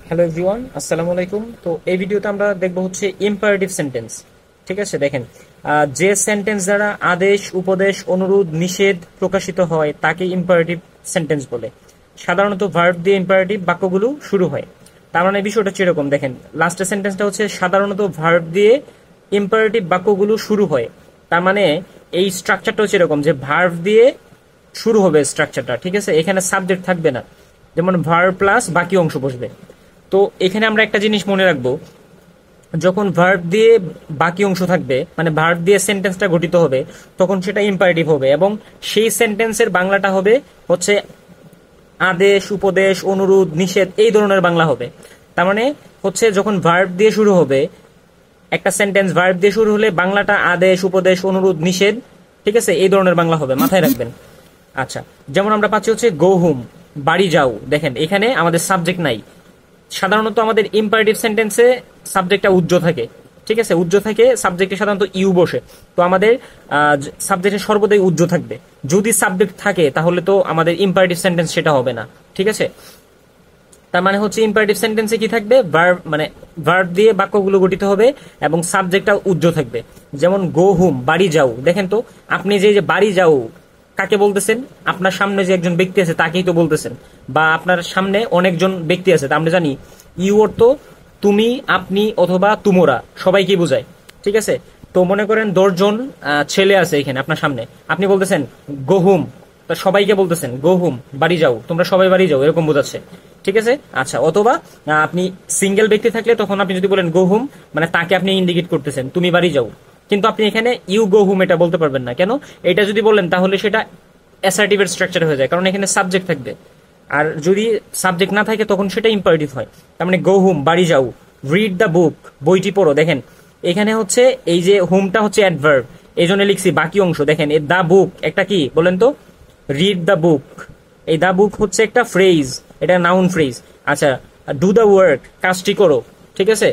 Hello everyone, আসসালামু আলাইকুম। তো এই ভিডিওতে আমরা দেখব হচ্ছে ইম্পারেটিভ সেন্টেন্স। ঠিক আছে, দেখেন, যে সেন্টেন্স দ্বারা আদেশ, উপদেশ, অনুরোধ, নিষেধ প্রকাশিত হয় তাকে ইম্পারেটিভ সেন্টেন্স বলে। সাধারণত ভার্ব দিয়ে ইম্পারেটিভ বাক্যগুলো শুরু হয়। তার মানে বিষয়টা হচ্ছে এরকম, দেখেন লাস্টের সেন্টেন্সটা হচ্ছে সাধারণত ভার্ব দিয়ে ইম্পারেটিভ বাক্যগুলো শুরু হয়। তার মানে এই স্ট্রাকচারটা হচ্ছে এরকম যে ভার্ব দিয়ে শুরু হবে স্ট্রাকচারটা। ঠিক আছে, এখানে সাবজেক্ট থাকবে না, যেমন ভার্ব প্লাস বাকি অংশ বসবে। তো এখানে আমরা একটা জিনিস মনে রাখবো, যখন ভার্ব দিয়ে বাকি অংশ থাকবে মানে ভার্ব দিয়ে সেন্টেন্সটা গঠিত হবে, তখন সেটা ইম্পারেটিভ হবে এবং সেই সেন্টেন্সের বাংলাটা হবে হচ্ছে আদেশ, উপদেশ, অনুরোধ, নিষেধ এই ধরনের বাংলা হবে। তার মানে হচ্ছে যখন ভার্ব দিয়ে শুরু হবে একটা সেন্টেন্স, ভার্ব দিয়ে শুরু হলে বাংলাটা আদেশ, উপদেশ, অনুরোধ, নিষেধ, ঠিক আছে, এই ধরনের বাংলা হবে, মাথায় রাখবেন। আচ্ছা, যেমন আমরা পাচ্ছি হচ্ছে গো হোম, বাড়ি যাও। দেখেন এখানে আমাদের সাবজেক্ট নাই। সাধারণত আমাদের ইম্পারেটিভ সেন্টেন্সে সাবজেক্টটা উজ্জ্ব থাকে। ঠিক আছে, উজ্জ্ব থাকে, সাবজেক্টে সাধারণত ইউ বসে। তো আমাদের সাবজেক্টে সর্বদাই উজ্জ্ব থাকবে। যদি সাবজেক্ট থাকে তাহলে তো আমাদের ইম্পারেটিভ সেন্টেন্স সেটা হবে না। ঠিক আছে, তার মানে হচ্ছে ইম্পারেটিভ সেন্টেন্সে কি থাকবে, ভার্ব মানে ভার্ব দিয়ে বাক্যগুলো গঠিত হবে এবং সাবজেক্টটা উজ্জ্ব থাকবে। যেমন গো হোম, বাড়ি যাও। দেখেন তো, আপনি যে বাড়ি যাও কাকে বলতেছেন? আপনার সামনে যে একজন ব্যক্তি আছে তাকেই তো বলতেছেন, বা আপনার সামনে অনেকজন ব্যক্তি আছে। তা আমরা জানি ইউ অর্থ তুমি, আপনি অথবা তুমরা, সবাইকে বোঝায়। ঠিক আছে, তো মনে করেন 10 জন ছেলে আছে এখানে আপনার সামনে, আপনি বলতেছেন গো হোম, তা সবাইকে বলতেছেন গো হোম, বাড়ি যাও, তোমরা সবাই বাড়ি যাও, এরকম বোঝাচ্ছে। ঠিক আছে, আচ্ছা, অথবা আপনি সিঙ্গেল ব্যক্তি থাকলে তখন আপনি যদি বলেন গো হোম, মানে তাকে আপনি ইন্ডিকেট করতেছেন তুমি বাড়ি যাও। কিন্তু আপনি এখানে ইউ গো হোম এটা বলতে পারবেন না। কেন? এটা যদি বলেন তাহলে সেটা অ্যাসার্টিভের স্ট্রাকচার হয়ে যায়, কারণ এখানে সাবজেক্ট থাকবে। আর যদি সাবজেক্ট না থাকে তখন সেটা ইম্পারেটিভ হয়। তার মানে গো হোম, বাড়ি যাও। রিড দ্য বুক, বইটি পড়ো। দেখেন এখানে হচ্ছে এই যে হোমটা হচ্ছে অ্যাডভার্ব, এই জন্য লিখছি বাকি অংশ। দেখেন এই দ্য বুক একটা কি বলেন তো? Read the book. এই দ্য বুক হচ্ছে একটা ফ্রেজ, এটা নাউন ফ্রেজ। আচ্ছা, ডু দ্য ওয়ার্ক, কাজটি করো। ঠিক আছে,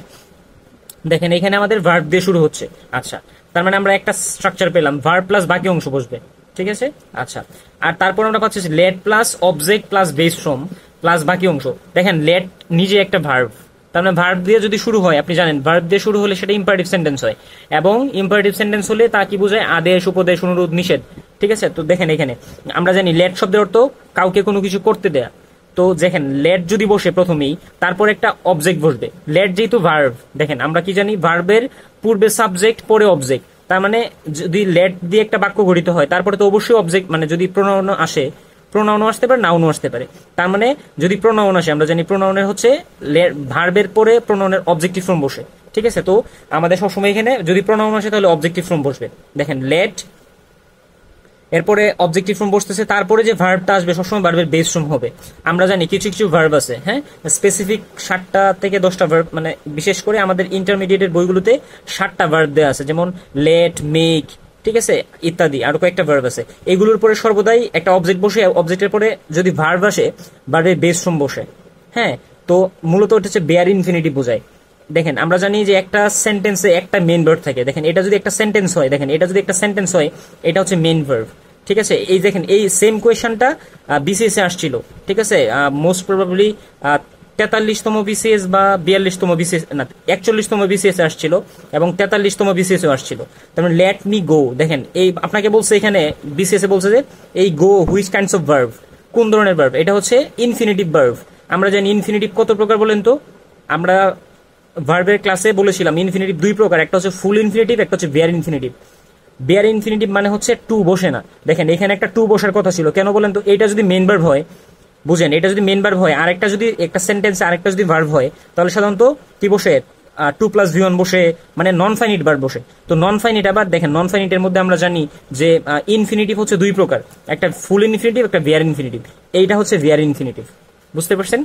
দেখেন এখানে আমাদের ভার্ব দিয়ে শুরু হচ্ছে। আচ্ছা, তার মানে আমরা একটা স্ট্রাকচার পেলাম, ভার্ব প্লাস বাকি অংশ বসবে। ঠিক আছে, আচ্ছা, আর তারপর আমরা পাচ্ছি let plus object plus base form plus বাকি অংশ। দেখেন লেট নিজে একটা ভার্ব, তার মানে ভার্ব দিয়ে যদি শুরু হয়, আপনি জানেন ভার্ব দিয়ে শুরু হলে সেটা ইম্পারেটিভ সেন্টেন্স হয়, এবং ইম্পারেটিভ সেন্টেন্স হলে তা কি বোঝায়? আদেশ, উপদেশ, অনুরোধ, নিষেধ। ঠিক আছে, তো দেখেন এখানে আমরা জানি লেট শব্দের অর্থ কাউকে কোনো কিছু করতে দেয়া। তো দেখেন লেট যদি বসে প্রথমেই, তারপর একটা অবজেক্ট বসবে। লেট যেহেতু ভার্ব, দেখেন আমরা কি জানি, ভার্বের পূর্বে সাবজেক্ট পরে অবজেক্ট। তার মানে যদি লেট দিয়ে একটা বাক্য গঠিত হয় তারপরে তো অবশ্যই অবজেক্ট, মানে যদি প্রোনাউন আসে, প্রোনাউনও আসতে পারে, নাউনও আসতে পারে। তার মানে যদি প্রোনাউন আসে, আমরা জানি প্রোনাউনের হচ্ছে ভার্বের পরে প্রোনাউনের অবজেক্টিভ ফর্ম বসে। ঠিক আছে, তো আমাদের সবসময় এখানে যদি প্রোনাউন আসে তাহলে অবজেক্টিভ ফর্ম বসবে। দেখেন লেট, এরপরে অবজেক্টিভ ফর্ম বসতেছে, তারপরে যে ভার্বটা আসবে সবসময় ভার্বের বেস ফর্ম হবে। আমরা জানি কিছু কিছু ভার্ব আছে, হ্যাঁ, স্পেসিফিক 7টা থেকে 10টা ভার্ব, মানে বিশেষ করে আমাদের ইন্টারমিডিয়েটের বইগুলোতে 7টা ভার্ব দেওয়া আছে, যেমন লেট, মেক, ঠিক আছে, ইত্যাদি আরো কয়েকটা ভার্ব আছে। এগুলোর পরে সর্বদাই একটা অবজেক্ট বসে, অবজেক্টের পরে যদি ভার্ব আসে ভার্বের বেস ফর্ম বসে। হ্যাঁ, তো মূলত এটা হচ্ছে বেয়ার ইনফিনিটিভ বোঝায়। দেখেন আমরা জানি যে একটা সেন্টেন্সে একটা মেন ভার্ব থাকে। দেখেন এটা যদি একটা সেন্টেন্স হয়, দেখেন এটা যদি একটা সেন্টেন্স হয়, এটা হচ্ছে মেন ভার্ব। ঠিক আছে, এই দেখেন এই সেম কোয়েশনটা বিসিএস এ আসছিল। ঠিক আছে, মোস্ট প্রবাবলি 43তম বিসিএস বা 42তম বিসিএস, না 41তম বিসিএস এ আসছিল, এবং 43তম বিসিএস এ আসছিল। তার মানে লেট মি গো, দেখেন এই আপনাকে বলছে এখানে বিসিএস এ বলছে যে এই গো হুইচ কাইন্ডস অফ ভার্ব, কোন ধরনের ভার্ব? এটা হচ্ছে ইনফিনিটিভ ভার্ব। আমরা জানি ইনফিনিটিভ কত প্রকার বলেন তো? আমরা ভার্বের ক্লাসে বলেছিলাম ইনফিনিটিভ 2 প্রকার, একটা হচ্ছে ফুল ইনফিনিটিভ, একটা হচ্ছে বেয়ার ইনফিনিটিভ। বেয়ার ইনফিনিটিভ মানে হচ্ছে টু বসে না। দেখেন এখানে একটা টু বসার কথা ছিল, কেন বলেন তো? এটা যদি মেন ভার্ব হয়, বুঝেন, এটা যদি মেন ভার্ব হয়, আরেকটা যদি একটা সেন্টেন্সে আরেকটা যদি ভার্ব হয়, তাহলে সাধারণত কি বসে? 2+V1 বসে, মানে নন ফাইনিট ভার্ব বসে। তো নন ফাইনিট, আবার দেখেন নন ফাইনিটের মধ্যে আমরা জানি যে ইনফিনিটিভ হচ্ছে 2 প্রকার, একটা ফুল ইনফিনিটিভ, একটা বেয়ার ইনফিনিটিভ। এইটা হচ্ছে বেয়ার ইনফিনিটিভ, বুঝতে পারছেন?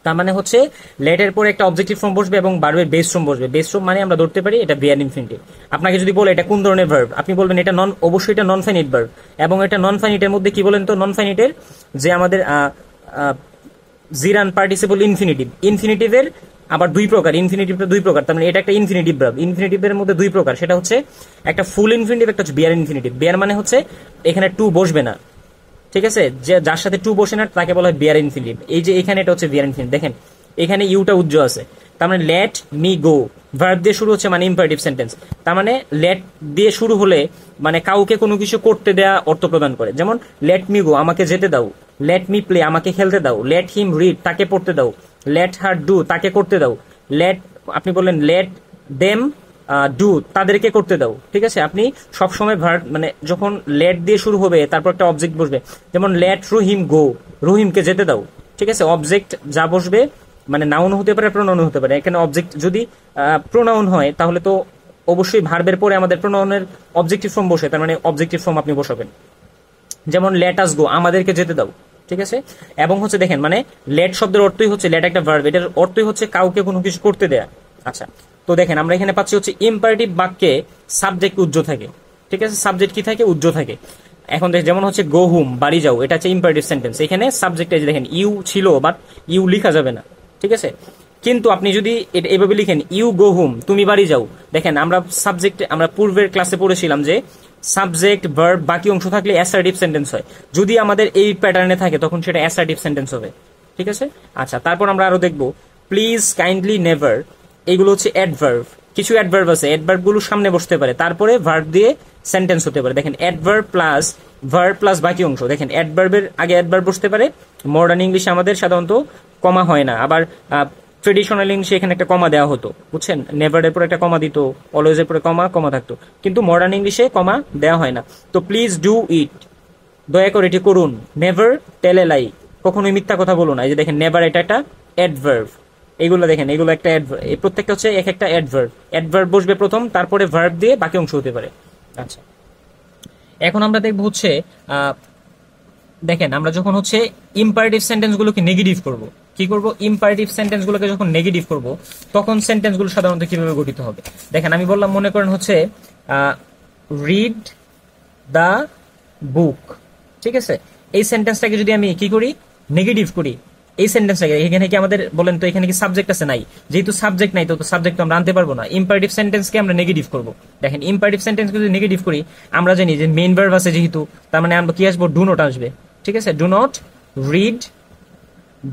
তার মানে হচ্ছে লেটের পরে একটা অবজেক্টিভ ফর্ম বসবে এবং ভার্বের বেস ফর্ম বসবে। বেস ফর্ম মানে আমরা ধরতে পারি এটা বেয়ার ইনফিনিটিভ। আপনাকে যদি বলে এটা কোন ধরনের ভার্ব, আপনি বলবেন এটা নন, অবশ্যই এটা নন ফাইনিট ভার্ব। এবং এটা নন ফাইনিটের মধ্যে কি বলেন তো? নন ফাইনিটের যে আমাদের জিরান পার্টিসিপল ইনফিনিটিভ, ইনফিনিটিভের আবার 2 প্রকার, ইনফিনিটিভটা 2 প্রকার। তার মানে এটা একটা ইনফিনিটিভ ভার্ব। ইনফিনিটিভের মধ্যে 2 প্রকার, সেটা হচ্ছে একটা ফুল ইনফিনিটিভ, একটা হচ্ছে বেয়ার ইনফিনিটিভ। বেয়ার মানে হচ্ছে এখানে টু বসবে না। ঠিক আছে, যে যার সাথে টু বসে না তাকে বলা হয় বেয়ার ইনফিনিটিভ। এই যে এখানে এটা হচ্ছে বেয়ার ইনফিনিটিভ। দেখেন এখানে ইউটা উজ্জ আছে, তার মানে লেট মি গো ভার্ব দিয়ে শুরু হচ্ছে মানে ইম্পারেটিভ সেন্টেন্স। তার মানে লেট দিয়ে শুরু হলে মানে কাউকে কোনো কিছু করতে দেয়া অর্থ প্রদান করে। যেমন লেট মি গো আমাকে যেতে দাও, লেট মি প্লে আমাকে খেলতে দাও, লেট হিম রিড তাকে পড়তে দাও, লেট হার ডু তাকে করতে দাও, লেট আপনি বললেন লেট দেম ডু তাদেরকে করতে দাও। ঠিক আছে, আপনি সবসময় ভার্ব মানে যখন লেট দিয়ে শুরু হবে তারপর একটা অবজেক্ট বসবে, যেমন লেট রহিম গো রহিমকে যেতে দাও। ঠিক আছে, অবজেক্ট যা বসবে মানে নাউন হতে পারে প্রোনাউন হতে পারে। এখানে অবজেক্ট যদি প্রোনাউন হয় তাহলে তো অবশ্যই ভার্বের পরে আমাদের প্রোনাউনের অবজেক্টিভ ফর্ম বসে, তার মানে অবজেক্টিভ ফর্ম আপনি বসাবেন। যেমন লেট আস গো আমাদেরকে যেতে দাও। ঠিক আছে, এবং হচ্ছে দেখেন মানে লেট শব্দের অর্থই হচ্ছে, লেট একটা ভার্ব, এটার অর্থই হচ্ছে কাউকে কোনো কিছু করতে দেয়া। আচ্ছা, তো দেখেন আমরা এখানে পাচ্ছি হচ্ছে ইম্পারেটিভ বাক্যে সাবজেক্ট উজ্জ থাকে। ঠিক আছে, সাবজেক্ট কি থাকে? উজ্জ থাকে। এখন যেমন হচ্ছে গো হুম বাড়ি যাও, এটা হচ্ছে ইম্পারেটিভ সেন্টেন্স। এখানে সাবজেক্টে দেখেন ইউ ছিল, বাট ইউ লিখা যাবে না। ঠিক আছে, কিন্তু আপনি যদি এটা এভাবে লিখেন ইউ গো হুম তুমি বাড়ি যাও, দেখেন আমরা সাবজেক্ট আমরা পূর্বের ক্লাসে পড়েছিলাম যে সাবজেক্ট ভার্ব বাকি অংশ থাকলে অ্যাসার্টিভ সেন্টেন্স হয়। যদি আমাদের এই প্যাটার্নে থাকে তখন সেটা অ্যাসার্টিভ সেন্টেন্স হবে। ঠিক আছে, আচ্ছা তারপর আমরা আরো দেখবো প্লিজ, কাইন্ডলি, নেভার, এগুলো হচ্ছে অ্যাডভার্ব। কিছু অ্যাডভার্ব আছে, অ্যাডভার্ব গুলো সামনে বসতে পারে, তারপরে ভার্ব দিয়ে সেন্টেন্স হতে পারে। দেখেন অ্যাডভার্ব প্লাস ভার্ব প্লাস বাকি অংশ, দেখেন অ্যাডভার্বের আগে অ্যাডভার্ব বসতে পারে। মডার্ন ইংলিশে আমাদের সাধারণত কমা হয় না, আবার ট্রেডিশনাল ইংলিশে এখানে একটা কমা দেওয়া হতো, বুঝছেন? নেভারের পরে একটা কমা দিত, অলওয়েজের পরে কমা থাকতো, কিন্তু মডার্ন ইংলিশে কমা দেওয়া হয় না। তো প্লিজ ডু ইট, দয়া করে এটি করুন। নেভার টেল এ লাই, কখনোই মিথ্যা কথা বলো না। এই যে দেখেন নেভার, এটা একটা অ্যাডভার্ব। এইগুলো দেখেন এগুলো একটা অ্যাডভার্ব, এই প্রত্যেকটা হচ্ছে এক একটা অ্যাডভার্ব। অ্যাডভার্ব বসবে প্রথম, তারপরে ভার্ব দিয়ে বাকি অংশ হতে পারে। আচ্ছা, এখন আমরা দেখবো হচ্ছে দেখেন আমরা যখন হচ্ছে ইম্পারেটিভ সেন্টেন্স গুলোকে নেগেটিভ করব, কি করব? ইম্পারেটিভ সেন্টেন্স গুলোকে যখন নেগেটিভ করব তখন সেন্টেন্স গুলো সাধারণত কিভাবে গঠিত হবে? দেখেন আমি বললাম, মনে করেন হচ্ছে রিড দ্য বুক। ঠিক আছে, এই সেন্টেন্সটাকে যদি আমি কি করি? নেগেটিভ করি। এই সেন্টেন্সটাকে এখানে কি আমাদের বলেন তো এখানে কি সাবজেক্ট আছে? নাই। যেহেতু সাবজেক্ট নাই তো সাবজেক্ট তো আমরা আনতে পারবো না। ইম্পারেটিভ সেন্টেন্সকে আমরা নেগেটিভ করব। দেখেন ইম্পারেটিভ সেন্টেন্সকে যদি নেগেটিভ করি, আমরা জানি যে মেইন ভার্ব আছে যেহেতু, তার মানে আমরা কি আসবো? ডু নট আসবে। ঠিক আছে, do not read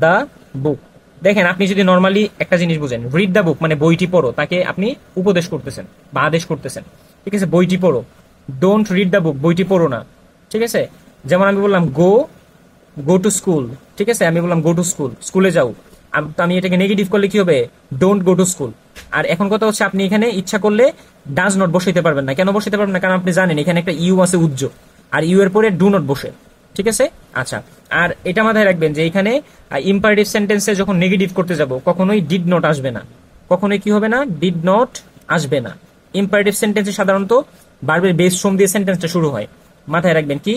the book. দেখেন আপনি যদি নর্মালি একটা জিনিস বুঝেন, রিড দ্য বুক মানে বইটি পড়ো, তাকে আপনি উপদেশ করতেছেন বা আদেশ করতেছেন। ঠিক আছে, বইটি পড়ো। ডোন্ট রিড দ্য বুক, বইটি পড়ো না। ঠিক আছে, যেমন আমি বললাম গো টু স্কুল। ঠিক আছে, আমি বললাম গো টু স্কুল, স্কুলে যাও। আমি এটাকে নেগেটিভ করলে কি হবে? Don't go to school. আর এখন কথা হচ্ছে আপনি এখানে ইচ্ছা করলে ডাজ নট বসাইতে পারবেন না। কেন বসাইতে পারবেন না? কারণ আপনি জানেন এখানে একটা ইউ আছে উজ্জ, আর ইউ এর পরে ডু নট বসে। ঠিক আছে, আচ্ছা আর এটা মাথায় রাখবেন যে এখানে ইম্পারেটিভ সেন্টেন্সে যখন নেগেটিভ করতে যাব কখনোই ডিড নট আসবে না, কখনোই কি হবে না? ডিড নট আসবে না। ইম্পারেটিভ সেন্টেন্সে সাধারণত ভার্বের বেস ফর্ম দিয়ে সেন্টেন্সটা শুরু হয়। মাথায় রাখবেন কি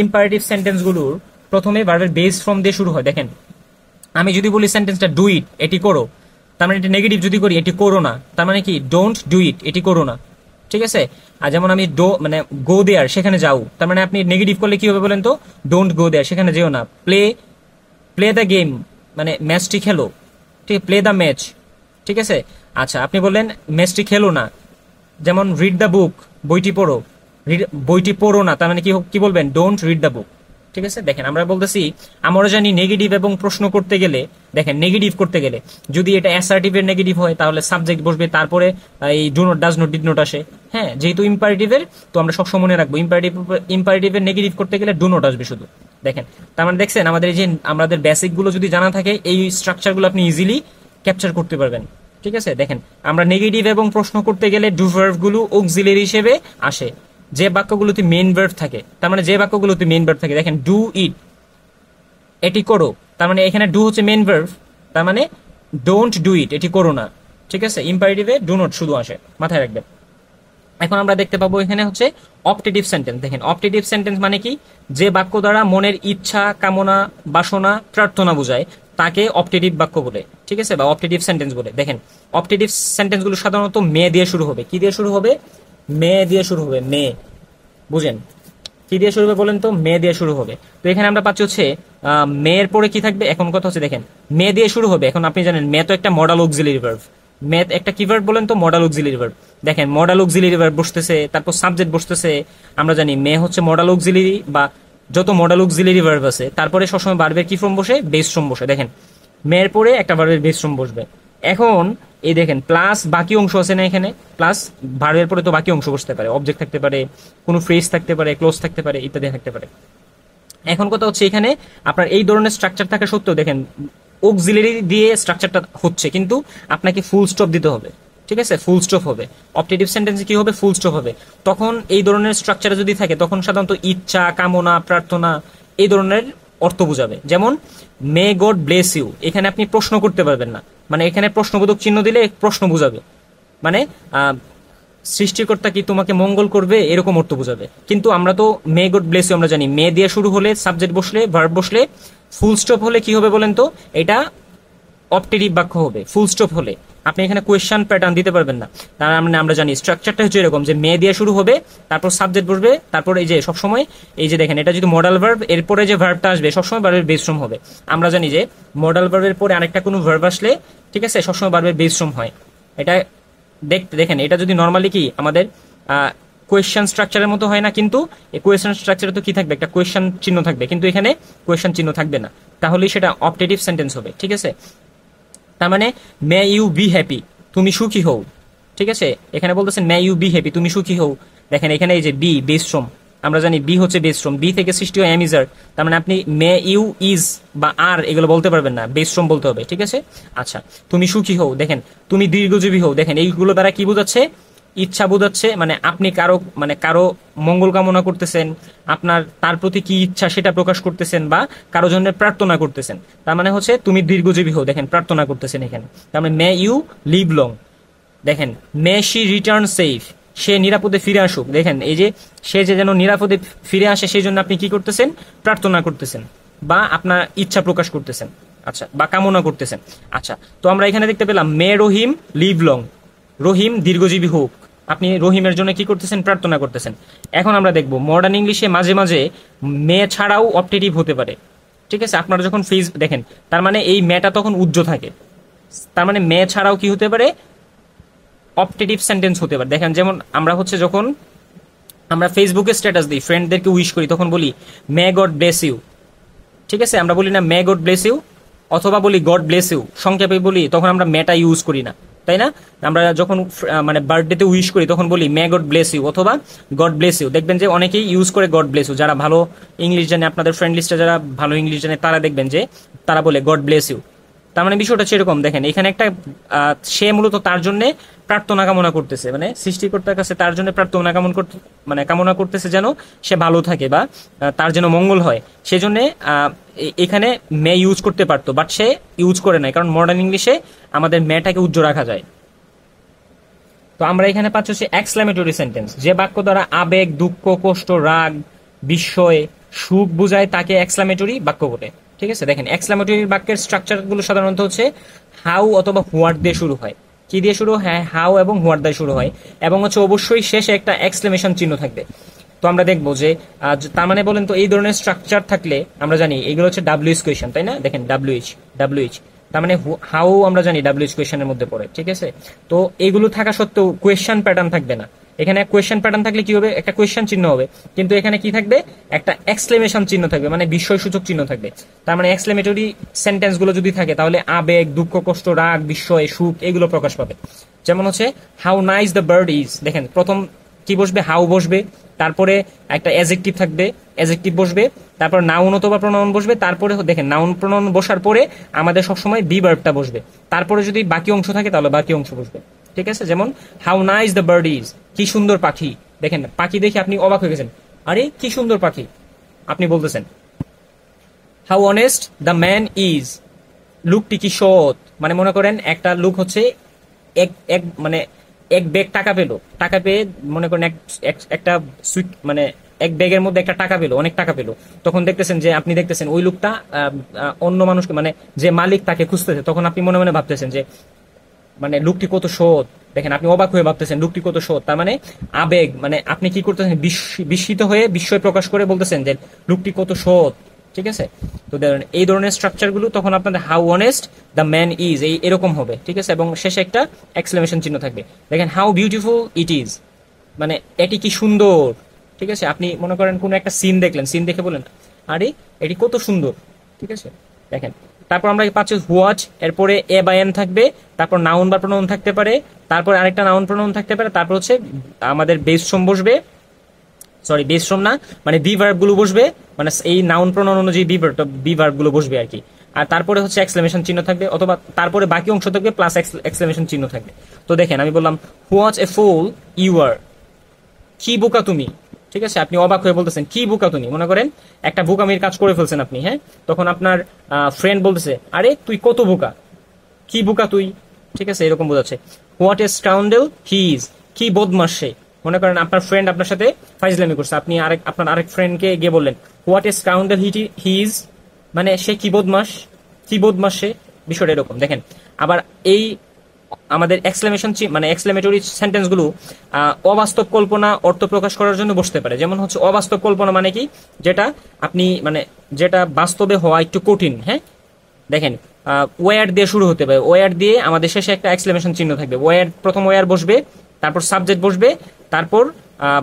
ইম্পারেটিভ সেন্টেন্সগুলোর প্রথমে ভার্বের বেস ফর্ম দিয়ে শুরু হয়। দেখেন আমি যদি বলি সেন্টেন্সটা ডু ইট, এটি করো, তার মানে এটি নেগেটিভ যদি করি এটি করো না, তার মানে কি? ডোন্ট ডু ইট, এটি করো না। ঠিক আছে, আর যেমন আমি মানে গো দেয়ার, সেখানে যাও, তার মানে আপনি নেগেটিভ করলে কি হবে বলেন তো? ডোন্ট গো দেয়ার, সেখানে যেও না। প্লে দ্য গেম মানে ম্যাচটি খেলো। ঠিক, প্লে দ্য ম্যাচ। ঠিক আছে, আচ্ছা আপনি বললেন ম্যাচটি খেলো না, যেমন রিড দ্য বুক, বইটি পড়ো। বইটি পড়ো না, তার মানে কি বলবেন? Don't read the book. ঠিক আছে, দেখেন আমরা বলতেছি আমরা জানি নেগেটিভ এবং প্রশ্ন করতে গেলে, দেখেন নেগেটিভ করতে গেলে যদি এটা অ্যাসার্টিভের নেগেটিভ হয় তাহলে সাবজেক্ট বসবে, তারপরে এই do not, does not, did not আসে। হ্যাঁ, যেহেতু ইম্পারেটিভের তো আমরা সবসময় মনে রাখবো ইম্পারেটিভের নেগেটিভ করতে গেলে ডু নট আসবে শুধু। দেখেন তার মানে দেখছেন আমাদের এই যে আমাদের বেসিক গুলো যদি জানা থাকে এই স্ট্রাকচার গুলো আপনি ইজিলি ক্যাপচার করতে পারবেন। ঠিক আছে, দেখেন আমরা নেগেটিভ এবং প্রশ্ন করতে গেলে ডু ভার্ব গুলো অক্সিলারি হিসেবে আসে। যে বাক্যগুলোতে মেইন ভার্ব থাকে, তার মানে যে বাক্যগুলোতে মেইন ভার্ব থাকে, দেখেন ডু ইট, এটি করো, তার মানে এখানে ডু হচ্ছে মেইন ভার্ব, তার মানে ডোন্ট ডু ইট, এটি করো না। ঠিক আছে, ইম্পারেটিভে ডু নট শুধু আসে, মাথায় রাখবেন। এখন আমরা দেখতে পাবো এখানে হচ্ছে অপটেটিভ সেন্টেন্স। দেখেন অপটেটিভ সেন্টেন্স মানে কি? যে বাক্য দ্বারা মনের ইচ্ছা, কামনা, বাসনা, প্রার্থনা বোঝায় তাকে অপটেটিভ বাক্য বলে। ঠিক আছে, বা অপটেটিভ সেন্টেন্স বলে। দেখেন অপটেটিভ সেন্টেন্স গুলো সাধারণত মে দিয়ে শুরু হবে। কি দিয়ে শুরু হবে? মে দিয়ে শুরু হবে। মে, বুঝেন? কি দিয়ে শুরু হবে বলেন তো? মে দিয়ে শুরু হবে। তো এখানে আমরা পাচ্ছি হচ্ছে মেয়ের পরে কি থাকবে? এখন কথা হচ্ছে দেখেন মে দিয়ে শুরু হবে। এখন আপনি জানেন মে তো একটা মডাল অক্সিলারি ভার্ব। মে একটা কি ভার্ব বলেন তো? Modal auxiliary verb. দেখেন মডাল অক্সিলারি ভার্ব বসতেছে, তারপর সাবজেক্ট বসতেছে। আমরা জানি মে হচ্ছে মডাল অক্সিলারি, বা যত মডাল অক্সিলারি ভার্ব আছে তারপরে সবসময় ভার্বের কি ফর্ম বসে? বেস ফর্ম বসে। দেখেন মেয়ের পরে একটা ভার্বের বেস ফর্ম বসবে। এখন এই দেখেন প্লাস বাকি অংশ আছে না, এখানে প্লাস ভার্বের পরে তো বাকি অংশ বসতে পারে, অবজেক্ট থাকতে পারে, কোনো ফ্রেজ থাকতে পারে, ক্লোজ থাকতে পারে, ইত্যাদি থাকতে পারে। এখন কথা হচ্ছে এখানে আপনার এই ধরনের স্ট্রাকচার থাকা সত্ত্বেও দেখেন অক্সিলারি দিয়ে স্ট্রাকচারটা হচ্ছে, কিন্তু আপনাকে ফুল স্টপ দিতে হবে, ঠিক আছে, ফুল স্টপ হবে। অপটেটিভ সেন্টেন্সে কি হবে, ফুল স্টপ হবে। তখন এই ধরনের স্ট্রাকচার যদি থাকে তখন সাধারণত ইচ্ছা, কামনা, প্রার্থনা এই ধরনের অর্থ বোঝাবে। যেমন মে গড ব্লেস ইউ, এখানে আপনি প্রশ্ন করতে পারবেন না, মানে এখানে প্রশ্নবোধক চিহ্ন দিলে প্রশ্ন বোঝাবে, মানে সৃষ্টিকর্তা কি তোমাকে মঙ্গল করবে এরকম অর্থ বোঝাবে। কিন্তু আমরা তো মে গড ব্লেস ইউ আমরা জানি মে দিয়ে শুরু হলে, সাবজেক্ট বসলে, ভার্ব বসলে, ফুল স্টপ হলে কি হবে বলেন তো, এটা অপটেটিভ বাক্য হবে। ফুল স্টপ হলে আপনি এখানে কোয়েশ্চন প্যাটার্ন দিতে পারবেন না। তার মানে আমরা জানি স্ট্রাকচারটা হচ্ছে এরকম যে মে দিয়ে শুরু হবে, তারপর সাবজেক্ট বসবে, তারপর এই যে সবসময় এই যে দেখেন এটা যদি মডাল ভার্ব, এরপরে যে ভার্বটা আসবে সবসময় ভার্বের বেস ফর্ম হবে। আমরা জানি যে মডাল ভার্বের পরে আরেকটা কোনো ভার্ব আসলে, ঠিক আছে, সবসময় ভার্বের বেস ফর্ম হয়। এটা দেখেন এটা যদি নর্মালি কি আমাদের কোয়েশ্চেন স্ট্রাকচারের মতো হয় না, কিন্তু এই কোয়েশ্চেন স্ট্রাকচারে তো কি থাকবে, একটা কোয়েশ্চেন চিহ্ন থাকবে, কিন্তু এখানে কোয়েশ্চেন চিহ্ন থাকবে না, তাহলেই সেটা অপটেটিভ সেন্টেন্স হবে, ঠিক আছে। তার মানে মে ইউ বি হ্যাপি, তুমি সুখী হও, ঠিক আছে। এখানে বলতেছেন মে ইউ বি হ্যাপি, তুমি সুখী হও। দেখেন এখানে এই যে বি বেস ফর্ম, আমরা জানি বি হচ্ছে বেস ফর্ম, বি থেকে সৃষ্টি হয় এমিজার। তার মানে আপনি মে ইউ, ইজ বা আর এগুলো বলতে পারবেন না, বেস ফর্ম বলতে হবে, ঠিক আছে। আচ্ছা, তুমি সুখী হও, দেখেন তুমি দীর্ঘজীবী হও, দেখেন এইগুলো দ্বারা কি বোঝাচ্ছে, ইচ্ছা বোঝাচ্ছে, মানে আপনি কারো মঙ্গল কামনা করতেছেন, আপনার তার প্রতি কি ইচ্ছা সেটা প্রকাশ করতেছেন, বা কারো জন্য প্রার্থনা করতেছেন। তার মানে হচ্ছে তুমি দীর্ঘজীবী হও, দেখেন প্রার্থনা করতেছেন এখানে। তার মানে মে ইউ লিভ লং, দেখেন মে শি রিটার্ন সেফ, সে নিরাপদে ফিরে আসুক, দেখেন এই যে সে যে যেন নিরাপদে ফিরে আসে সেই জন্য আপনি কি করতেছেন, প্রার্থনা করতেছেন বা আপনার ইচ্ছা প্রকাশ করতেছেন, আচ্ছা, বা কামনা করতেছেন। আচ্ছা, তো আমরা এখানে দেখতে পেলাম মে রহিম লিভ লং, রহিম দীর্ঘজীবী হোক, আপনি রহিমের জন্য কি করতেছেন, প্রার্থনা করতেছেন। এখন আমরা দেখব মডার্ন ইংলিশে মাঝে মাঝে মে ছাড়াও অপটেটিভ হতে পারে, ঠিক আছে। আপনারা যখন ফেস দেখেন, তার মানে এই মেটা তখন উজ্জ্ব থাকে, তার মানে মে ছাড়াও কি হতে পারে, অপটেটিভ সেন্টেন্স হতে পারে। দেখেন যেমন আমরা হচ্ছে যখন আমরা ফেসবুকে স্ট্যাটাস দিই, ফ্রেন্ডদেরকে উইশ করি, তখন বলি মে গড ব্লেস ইউ, ঠিক আছে, আমরা বলি না মে গড ব্লেস ইউ, অথবা বলি গড ব্লেস ইউ, সংক্ষেপে বলি, তখন আমরা মেটা ইউজ করি না, তাই না। আমরা যখন মানে বার্থডেতে উইশ করি তখন বলি মে গড ব্লেস ইউ অথবা গড ব্লেস ইউ। দেখবেন যে অনেকেই ইউজ করে গড ব্লেস ইউ, যারা ভালো ইংলিশ জানে, আপনাদের ফ্রেন্ড লিস্টে যারা ভালো ইংলিশ জানে তারা দেখবেন যে তারা বলে গড ব্লেস ইউ। তার মানে বিষয়টা হচ্ছে এরকম, দেখেন এখানে একটা সে মূলত তার জন্য প্রার্থনা কামনা করতেছে, মানে সৃষ্টিকর্তার কাছে তার জন্য প্রার্থনা কামনা করতেছে যেন সে ভালো থাকে বা তার যেন মঙ্গল হয়। সেজন্য এখানে মে ইউজ করতে পারতো, বাট সে ইউজ করে নাই, কারণ মডার্ন ইংলিশে আমাদের মেটাকে উজ্জ্ব রাখা যায়। তো আমরা এখানে পাচ্ছি হচ্ছে এক্সক্লেমেটরি সেন্টেন্স, যে বাক্য দ্বারা আবেগ, দুঃখ, কষ্ট, রাগ, বিস্ময়, সুখ বোঝায় তাকে এক্সক্লেমেটরি বাক্য বলে, ঠিক আছে। দেখেন এক্সক্লেমেটরি বাক্যের স্ট্রাকচার গুলো সাধারণত হচ্ছে হাউ অথবা হোয়াট দিয়ে শুরু হয়। কি দিয়ে শুরু? হ্যাঁ, হাউ এবং হোয়াট দিয়ে শুরু হয়, এবং হচ্ছে অবশ্যই শেষে একটা এক্সক্লেমেশন চিহ্ন থাকবে। তো আমরা দেখবো যে তার মানে বলেন তো এই ধরনের স্ট্রাকচার থাকলে আমরা জানি এগুলো হচ্ছে ডাব্লিউএইচ কোয়েশন, তাই না। দেখেন ডাব্লিউএইচ তার মানে হাউ আমরা জানি ডাব্লিউএইচ কোয়েশনের মধ্যে পড়ে, ঠিক আছে। তো এগুলো থাকা সত্ত্বেও কোয়েশ্চেন প্যাটার্ন থাকবে না। এখানে কোয়েশ্চেন প্যাটার্ন থাকলে কি হবে, একটা কোয়েশ্চেন চিহ্ন হবে, কিন্তু এখানে কি থাকবে, একটা এক্সক্লেমেশন চিহ্ন থাকবে, মানে বিস্ময়সূচক চিহ্ন থাকবে। তার মানে এক্সক্লেমেটরি সেন্টেন্স গুলো যদি থাকে তাহলে আবেগ, দুঃখ, কষ্ট, রাগ, বিস্ময়, সুখ এগুলো প্রকাশ পাবে। যেমন হচ্ছে how nice the bird is, দেখেন প্রথম কি বসবে, হাউ বসবে, তারপরে একটা অ্যাডজেক্টিভ থাকবে, অ্যাডজেক্টিভ বসবে, তারপর নাউন অথবা প্রোনাউন বসবে, তারপরে দেখেন নাউন প্রোনাউন বসার পরে আমাদের সবসময় বি ভার্বটা বসবে, তারপরে যদি বাকি অংশ থাকে তাহলে বাকি অংশ বসবে, ঠিক আছে। যেমন how nice the bird is, কি সুন্দর পাখি, দেখেন পাখি দেখে আপনি অবাক হয়ে গেছেন, আরে কি সুন্দর পাখি, আপনি বলতেছেন। How honest the man is, লুকটি কি সৎ, মানে মনে করেন একটা লুক হচ্ছে মানে এক ব্যাগ টাকা পেলো, টাকা পেয়ে মনে করেন একটা সুইট মানে এক ব্যাগের মধ্যে একটা টাকা পেলো, অনেক টাকা পেলো, তখন দেখতেছেন যে আপনি দেখতেছেন ওই লোকটা অন্য মানুষকে মানে যে মালিক তাকে খুঁজতেছে, তখন আপনি মনে মনে ভাবতেছেন যে মানে লোকটি কত সৎ, দেখেন আপনি অবাক হয়ে ভাবতেছেন লোকটি কত সৎ। তার মানে আবেগ, মানে আপনি কি করতেছেন, বিস্মিত হয়ে বিস্ময় প্রকাশ করে বলতেছেন যে লোকটি কত সৎ, ঠিক আছে। তো দেখেন এই ধরনের স্ট্রাকচার গুলো তখন আপনাদের how honest the man is এরকম হবে, ঠিক আছে, এবং শেষে একটা এক্সক্লেমেশন চিহ্ন থাকবে। দেখেন হাউ বিউটিফুল ইট ইজ, মানে এটি কি সুন্দর, ঠিক আছে। আপনি মনে করেন কোন একটা সিন দেখলেন, সিন দেখে বলেন আরে এটি কত সুন্দর, ঠিক আছে। দেখেন তারপর আমরা পাচ্ছি হোয়াট, এরপরে এ বা এন থাকবে, তারপর নাউন বা প্রোনাউন থাকতে পারে, তারপর আরেকটা নাউন প্রোনাউন থাকতে পারে, তারপর হচ্ছে আমাদের বেস ফর্ম বসবে, সরি বেস ফর্ম না, মানে বি ভার্ব গুলো বসবে, মানে এই নাউন প্রোনাউন অনুযায়ী বি ভার্ব গুলো বসবে আর কি। আর তারপরে হচ্ছে এক্সক্লেমেশন চিহ্ন থাকবে, অথবা তারপরে বাকি অংশ থাকবে প্লাস এক্সক্লেমেশন চিহ্ন থাকবে। তো দেখেন আমি বললাম হোয়াট এ ফুল ইউ আর, কি বোকা তুমি, ঠিক আছে, আপনি অবাক হয়ে বলতেছেন কি বোকা তুমি, মনে করেন একটা বোকামির কাজ করে ফেলছেন আপনি, হ্যাঁ, তখন আপনার ফ্রেন্ড বলতেছে আরে তুই কত বোকা, কি বোকা তুই, ঠিক আছে, এরকম বোঝাচ্ছে। What a scoundrel he is, কি বদমাস সে, মনে করেন আপনার ফ্রেন্ড আপনার সাথে ফাইজলামি করছে, আপনি আপনার আরেক ফ্রেন্ডকে গিয়ে বললেন what a scoundrel he is, মানে সে কি বদমাস, কি বদমাস সে, বিষয়টা এরকম। দেখেন আবার এই আমাদের এক্সক্লেমেশন মানে এক্সক্লেমেটরি সেন্টেন্স গুলো অবাস্তব কল্পনা অর্থ প্রকাশ করার জন্য বসতে পারে। যেমন হচ্ছে অবাস্তব কল্পনা মানে কি, যেটা আপনি মানে যেটা বাস্তবে হওয়া একটু কঠিন, হ্যাঁ, দেখেন ওয়ার দিয়ে শুরু হতে পারে, ওয়ার দিয়ে আমাদের শেষে একটা এক্সক্লেমেশন চিহ্ন থাকবে, ওয়ার প্রথম ওয়ার বসবে, তারপর সাবজেক্ট বসবে, তারপর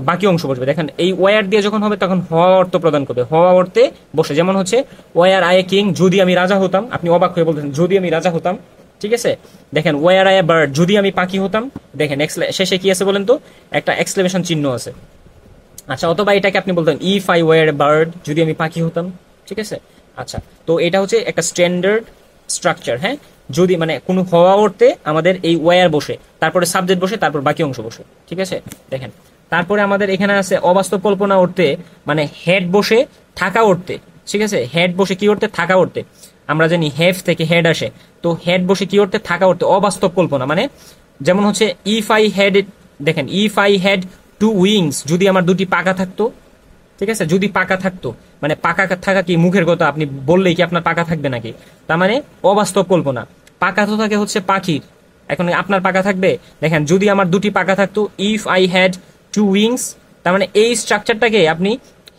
বাকি অংশ বসবে। দেখেন এই ওয়ার দিয়ে যখন হবে তখন হওয়া অর্থ প্রদান করবে, হওয়া অর্থে বসে। যেমন হচ্ছে ওয়ার আই এ কিং, যদি আমি রাজা হতাম, আপনি অবাক হয়ে বলতেছেন যদি আমি রাজা হতাম, ঠিক আছে। দেখেন ওয়ার আই এ বার্ড, যদি আমি পাখি হতাম, দেখেন শেষে কি আছে বলেন তো, একটা এক্সক্লেমেশন চিহ্ন আছে। আচ্ছা, অথবা এটাকে আপনি বলতেন if I were a bird, যদি আমি পাখি হতাম, ঠিক আছে। আচ্ছা, তো এটা হচ্ছে একটা স্ট্যান্ডার্ড স্ট্রাকচার, হ্যাঁ, যদি মানে কোনো হওয়া অর্থে আমাদের এই ওয়ার বসে, তারপরে সাবজেক্ট বসে, তারপর বাকি অংশ বসে, ঠিক আছে। দেখেন তারপরে আমাদের এখানে আছে অবাস্তব কল্পনা অর্থে, মানে হেড বসে থাকা অর্থে, ঠিক আছে, হেড বসে কি অর্থে, থাকা অর্থে। আমরা জানি হ্যাভ থেকে হেড আসে, তো হেড বসে কি অর্থে, থাকা অর্থে, অবাস্তব কল্পনা মানে। যেমন হচ্ছে ইফ আই হ্যাড, দেখেন if I had to wings, যদি আমার দুটি পাখা থাকতো, ঠিক আছে, যদি পাকা থাকতো, মানে পাকা থাকা কি মুখের কথা, আপনি বললেই কি আপনার পাকা থাকবে নাকি, তার মানে অবাস্তব কল্পনা। পাকা তো থাকে হচ্ছে পাখির, এখন আপনার পাকা থাকবে। দেখেন যদি আমার দুটি পাকা থাকতো, if I had to wings, তার মানে এই স্ট্রাকচারটাকে আপনি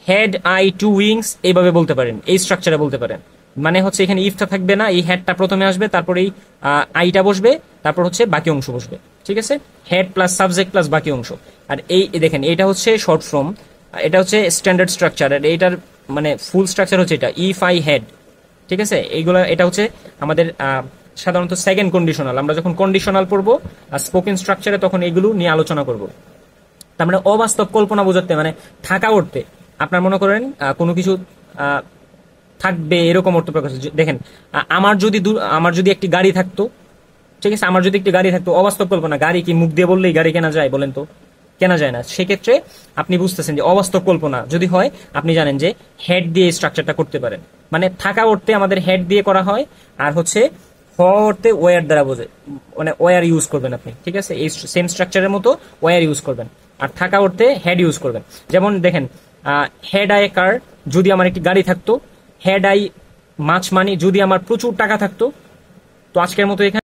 হ্যাড আই টু উইংস এইভাবে বলতে পারেন, এই স্ট্রাকচারে বলতে পারেন। মানে হচ্ছে এখানে ইফটা থাকবে না, এই হ্যাডটা প্রথমে আসবে, তারপর এই আইটা বসবে, তারপর হচ্ছে বাকি অংশ বসবে, ঠিক আছে, হেড প্লাস সাবজেক্ট প্লাস বাকি অংশ। আর এই দেখেন এটা হচ্ছে শর্ট ফর্ম, এটা হচ্ছে স্ট্যান্ডার্ড স্ট্রাকচার, আর এইটার মানে ফুল স্ট্রাকচার হচ্ছে এটা ইফ আই হ্যাড, ঠিক আছে। এইগুলো এটা হচ্ছে আমাদের সাধারণত সেকেন্ড কন্ডিশনাল, আমরা যখন কন্ডিশনাল পড়বো আর স্পোকেন স্ট্রাকচারে তখন এগুলো নিয়ে আলোচনা করব। তার মানে অবাস্তব কল্পনা বোঝাতে মানে থাকা অর্থে, আপনার মনে করেন কোনো কিছু থাকবে এরকম অর্থ প্রকাশ। দেখেন আমার যদি একটি গাড়ি থাকতো, ঠিক আছে, আমার যদি একটি গাড়ি থাকতো, অবাস্তব কল্পনা, গাড়ি কি মুখ দিয়ে বললেই গাড়ি কেনা যায় বলেন তো, কেনা যায় না। সেক্ষেত্রে আপনি বুঝতেছেন যে অবাস্তব কল্পনা যদি হয়, আপনি জানেন যে হেড দিয়ে স্ট্রাকচারটা করতে পারেন, মানে থাকা অর্থে আমাদের হেড দিয়ে করা হয়, আর হচ্ছে হওয়া অর্থে ওয়ার দ্বারা বোঝে, মানে ওয়ার ইউজ করবেন আপনি, ঠিক আছে, এই সেম স্ট্রাকচারের মতো ওয়ার ইউজ করবেন, আর থাকা অর্থে হেড ইউজ করবেন। যেমন দেখেন হেড আই কার, যদি আমার একটি গাড়ি থাকতো, হেড আই মাছ মানি, যদি আমার প্রচুর টাকা থাকতো। তো আজকের মতো এখানে